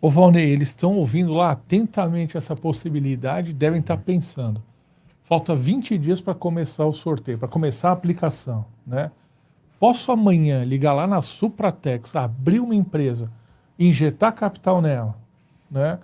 Ô Valnei, eles estão ouvindo lá atentamente essa possibilidade, devem estar pensando. Falta 20 dias para começar o sorteio, para começar a aplicação, né? Posso amanhã ligar lá na Supratex, abrir uma empresa, injetar capital nela, né?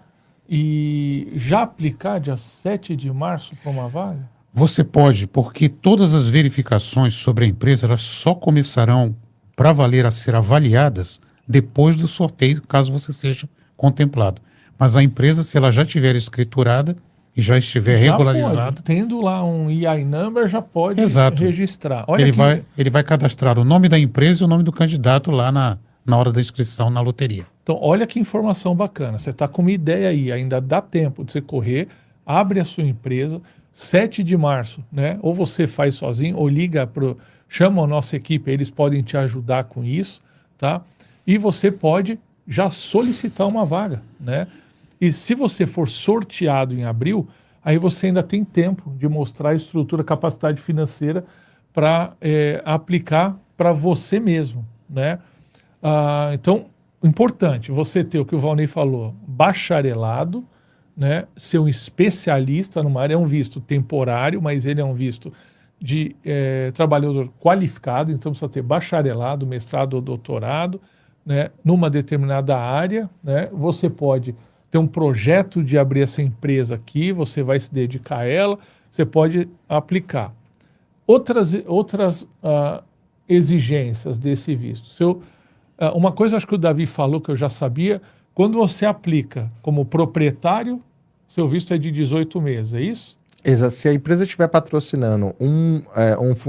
E já aplicar dia 7 de março para uma vaga? Você pode, porque todas as verificações sobre a empresa elas só começarão para valer a ser avaliadas depois do sorteio, caso você seja contemplado. Mas a empresa, se ela já estiver escriturada e já estiver Já regularizada, pode. Tendo lá um EI number, já pode exato. registrar. Olha Ele vai cadastrar o nome da empresa e o nome do candidato lá na hora da inscrição na loteria. Então, olha que informação bacana. Você está com uma ideia aí, ainda dá tempo de você correr, abre a sua empresa, 7 de março, né? Ou você faz sozinho, ou liga chama a nossa equipe, eles podem te ajudar com isso, tá? E você pode já solicitar uma vaga, né? E se você for sorteado em abril, aí você ainda tem tempo de mostrar a estrutura, capacidade financeira para aplicar para você mesmo, né? Então, importante, você ter o que o Valnei falou, bacharelado, né? Ser um especialista numa área, é um visto temporário, mas ele é um visto de trabalhador qualificado, então precisa ter bacharelado, mestrado ou doutorado, né? Numa determinada área, né? Você pode ter um projeto de abrir essa empresa aqui, você vai se dedicar a ela, você pode aplicar. Outras exigências desse visto. Uma coisa acho que o Davi falou que eu já sabia, quando você aplica como proprietário, seu visto é de 18 meses, é isso? Exato. Se a empresa estiver patrocinando um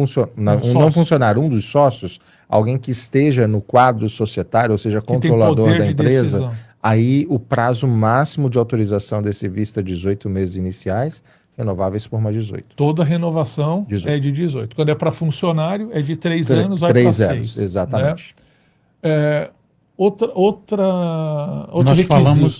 sócio. não funcionário, um dos sócios, alguém que esteja no quadro societário, ou seja, controlador da empresa, aí o prazo máximo de autorização desse visto é 18 meses iniciais, renováveis por mais 18. Toda renovação 18. é de 18. Quando é para funcionário, é de 3 anos, vai para 6. 3 anos, exatamente. Né? Outro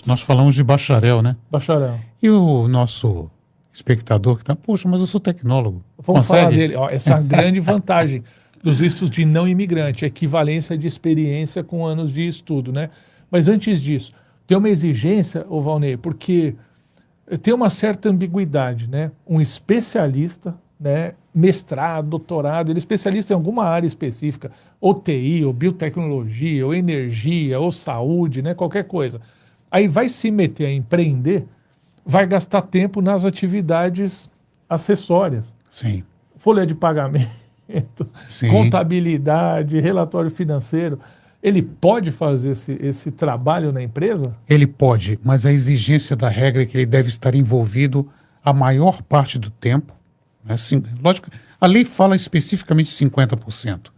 Nós falamos de bacharel, né? Bacharel. E o nosso espectador que está, poxa, mas eu sou tecnólogo. Vamos falar dele. Essa é a grande vantagem dos vistos de não imigrante, a equivalência de experiência com anos de estudo, né? Mas antes disso, tem uma exigência, ô Valnei, porque tem uma certa ambiguidade, né? Um especialista, né? Mestrado, doutorado, ele é especialista em alguma área específica, ou TI, ou biotecnologia, ou energia, ou saúde, né? Qualquer coisa. Aí vai se meter a empreender, vai gastar tempo nas atividades acessórias. Sim. Folha de pagamento, Sim. Contabilidade, relatório financeiro. Ele pode fazer esse trabalho na empresa? Ele pode, mas a exigência da regra é que ele deve estar envolvido a maior parte do tempo. Né? Lógico, a lei fala especificamente 50%.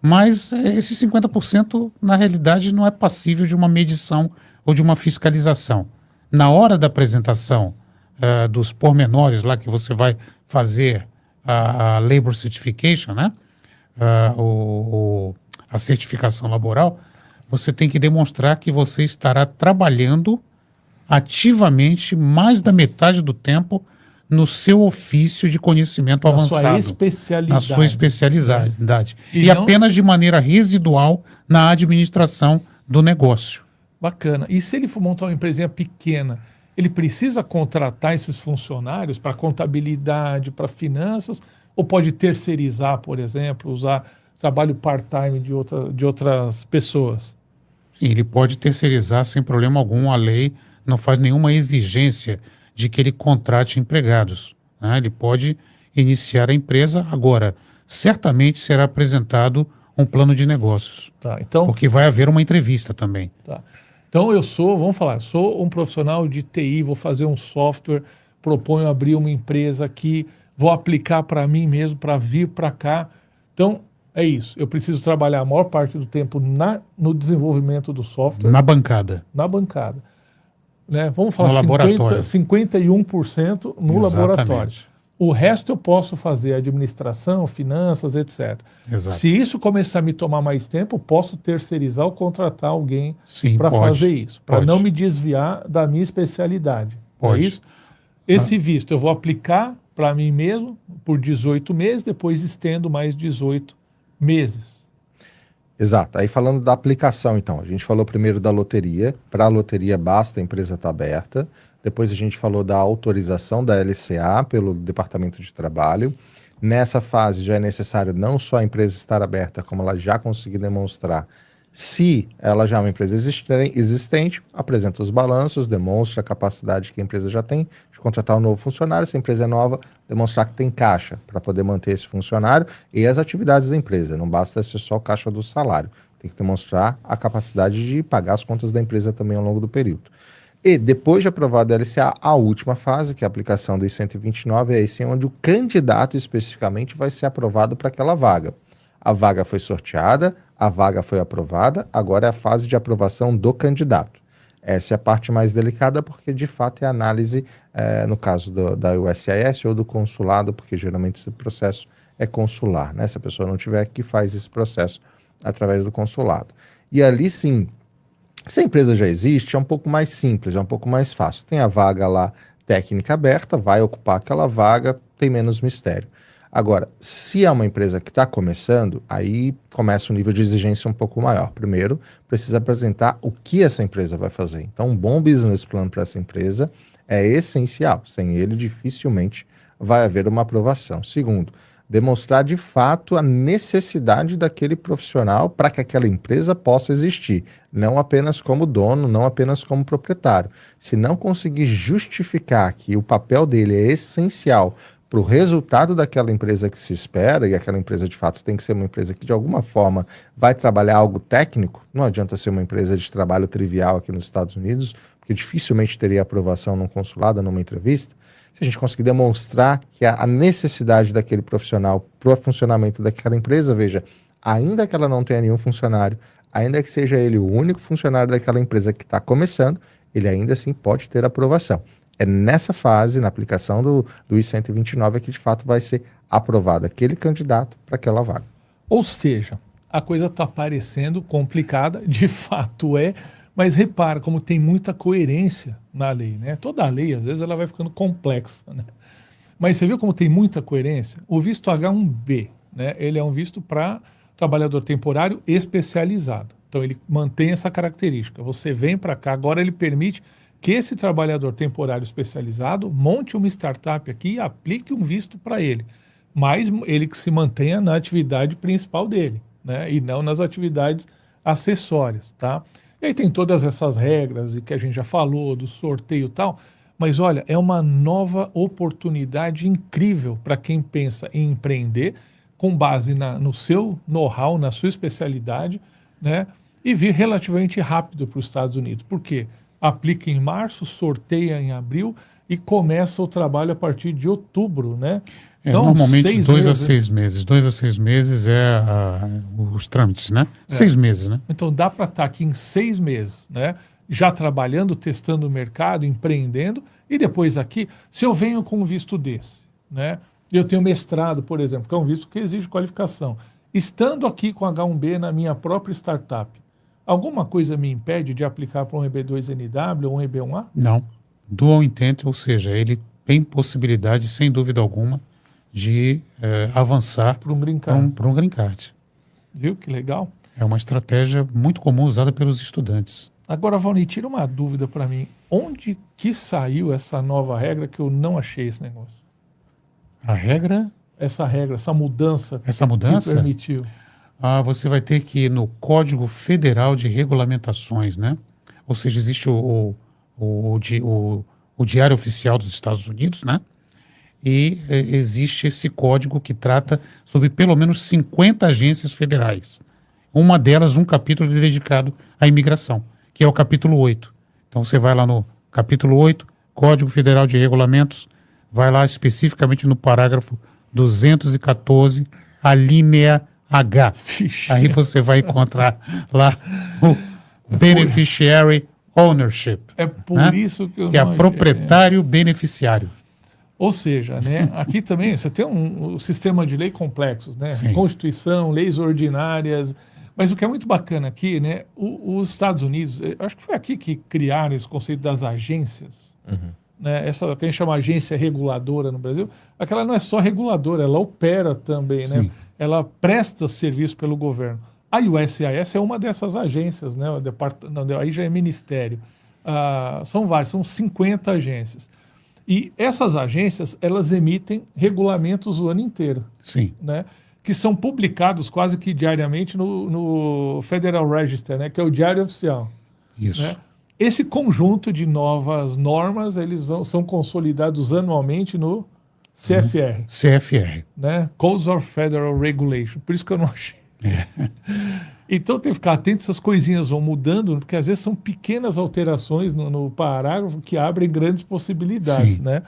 Mas esse 50%, na realidade, não é passível de uma medição ou de uma fiscalização. Na hora da apresentação dos pormenores lá que você vai fazer a Labor Certification, né? A certificação laboral, você tem que demonstrar que você estará trabalhando ativamente mais da metade do tempo no seu ofício de conhecimento avançado. Na sua especialidade. E não... apenas de maneira residual na administração do negócio. Bacana. E se ele for montar uma empresinha pequena, ele precisa contratar esses funcionários para contabilidade, para finanças, ou pode terceirizar, por exemplo, usar trabalho part-time de outras pessoas? Sim, ele pode terceirizar sem problema algum. A lei não faz nenhuma exigência de que ele contrate empregados. Né? Ele pode iniciar a empresa agora. Certamente será apresentado um plano de negócios. Tá, então, porque vai haver uma entrevista também. Tá. Então sou um profissional de TI, vou fazer um software, proponho abrir uma empresa aqui, vou aplicar para mim mesmo, para vir para cá. Então, é isso. Eu preciso trabalhar a maior parte do tempo no desenvolvimento do software. Na bancada. Na bancada. Né? Vamos falar 51% no laboratório. O resto eu posso fazer administração, finanças, etc. Exato. Se isso começar a me tomar mais tempo, posso terceirizar ou contratar alguém para fazer isso, para não me desviar da minha especialidade. Pode. É isso? Esse visto eu vou aplicar para mim mesmo por 18 meses, depois estendo mais 18 meses. Exato. Aí falando da aplicação, então, a gente falou primeiro da loteria. Para a loteria basta a empresa estar aberta. Depois a gente falou da autorização da LCA pelo Departamento de Trabalho. Nessa fase já é necessário não só a empresa estar aberta, como ela já conseguir demonstrar. Se ela já é uma empresa existente, apresenta os balanços, demonstra a capacidade que a empresa já tem de contratar um novo funcionário. Se a empresa é nova, demonstrar que tem caixa para poder manter esse funcionário e as atividades da empresa. Não basta ser só o caixa do salário. Tem que demonstrar a capacidade de pagar as contas da empresa também ao longo do período. E depois de aprovada a LCA, a última fase, que é a aplicação do I-129, é esse onde o candidato especificamente vai ser aprovado para aquela vaga. A vaga foi sorteada, a vaga foi aprovada, agora é a fase de aprovação do candidato. Essa é a parte mais delicada porque, de fato, é a análise, no caso da USCIS ou do consulado, porque geralmente esse processo é consular, né? Se a pessoa não tiver, que faz esse processo através do consulado. E ali, sim, se a empresa já existe, é um pouco mais simples, é um pouco mais fácil. Tem a vaga lá técnica aberta, vai ocupar aquela vaga, tem menos mistério. Agora, se é uma empresa que está começando, aí começa um nível de exigência um pouco maior. Primeiro, precisa apresentar o que essa empresa vai fazer. Então, um bom business plan para essa empresa é essencial. Sem ele, dificilmente vai haver uma aprovação. Segundo, demonstrar de fato a necessidade daquele profissional para que aquela empresa possa existir, não apenas como dono, não apenas como proprietário. Se não conseguir justificar que o papel dele é essencial para o resultado daquela empresa que se espera, e aquela empresa de fato tem que ser uma empresa que de alguma forma vai trabalhar algo técnico, não adianta ser uma empresa de trabalho trivial aqui nos Estados Unidos, porque dificilmente teria aprovação num consulado, numa entrevista. Se a gente conseguir demonstrar que a necessidade daquele profissional para o funcionamento daquela empresa, veja, ainda que ela não tenha nenhum funcionário, ainda que seja ele o único funcionário daquela empresa que está começando, ele ainda assim pode ter aprovação. É nessa fase, na aplicação do I-129, que de fato vai ser aprovado aquele candidato para aquela vaga. Ou seja, a coisa está parecendo complicada, de fato é, mas repara como tem muita coerência na lei, né? Toda a lei, às vezes, ela vai ficando complexa, né? Mas você viu como tem muita coerência? O visto H1B, né? Ele é um visto para trabalhador temporário especializado. Então, ele mantém essa característica. Você vem para cá, agora ele permite que esse trabalhador temporário especializado monte uma startup aqui e aplique um visto para ele, mas ele que se mantenha na atividade principal dele, né? E não nas atividades acessórias, tá? E aí tem todas essas regras e que a gente já falou, do sorteio e tal, mas olha, é uma nova oportunidade incrível para quem pensa em empreender com base no seu know-how, na sua especialidade, né? E vir relativamente rápido para os Estados Unidos. Por quê? Aplica em março, sorteia em abril e começa o trabalho a partir de outubro, né? Então, normalmente 2 a 6 meses. 2 a 6 meses os trâmites, né? 6 meses, né? Então dá para estar aqui em 6 meses, né? Já trabalhando, testando o mercado, empreendendo, e depois aqui, se eu venho com um visto desse, né? Eu tenho mestrado, por exemplo, que é um visto que exige qualificação. Estando aqui com H1B na minha própria startup, alguma coisa me impede de aplicar para um EB2NW ou um EB1A? Não. Dual intent, ou seja, ele tem possibilidade, sem dúvida alguma, de avançar para um green card. Para um green card. Viu que legal? É uma estratégia muito comum usada pelos estudantes. Agora, Valnei, tira uma dúvida para mim. Onde que saiu essa nova regra que eu não achei esse negócio? A regra? Essa regra, essa mudança. Essa mudança? Que permitiu. Você vai ter que ir no Código Federal de Regulamentações, né? Ou seja, existe o Diário Oficial dos Estados Unidos, né? E existe esse código que trata sobre pelo menos 50 agências federais. Uma delas, um capítulo dedicado à imigração, que é o capítulo 8. Então você vai lá no capítulo 8, Código Federal de Regulamentos, vai lá especificamente no parágrafo 214, a linha H. Aí você vai encontrar lá o Beneficiary Ownership. É por isso que eu que é proprietário beneficiário. Ou seja, né, aqui também você tem um sistema de lei complexos, né? Sim. Constituição, leis ordinárias. Mas o que é muito bacana aqui, né? Os Estados Unidos, acho que foi aqui que criaram esse conceito das agências. Uhum. Né? Essa que a gente chama agência reguladora no Brasil, aquela não é só reguladora, ela opera também, né? Ela presta serviço pelo governo. A USCIS é uma dessas agências, né? Aí já é ministério. São várias, são 50 agências. E essas agências, elas emitem regulamentos o ano inteiro. Sim. Né? Que são publicados quase que diariamente no Federal Register, né? Que é o Diário Oficial. Isso. Né? Esse conjunto de novas normas, eles são consolidados anualmente no CFR. CFR. Né? Codes of Federal Regulation. Por isso que eu não achei. Então tem que ficar atento, essas coisinhas vão mudando, porque às vezes são pequenas alterações no parágrafo que abrem grandes possibilidades. Sim. Né?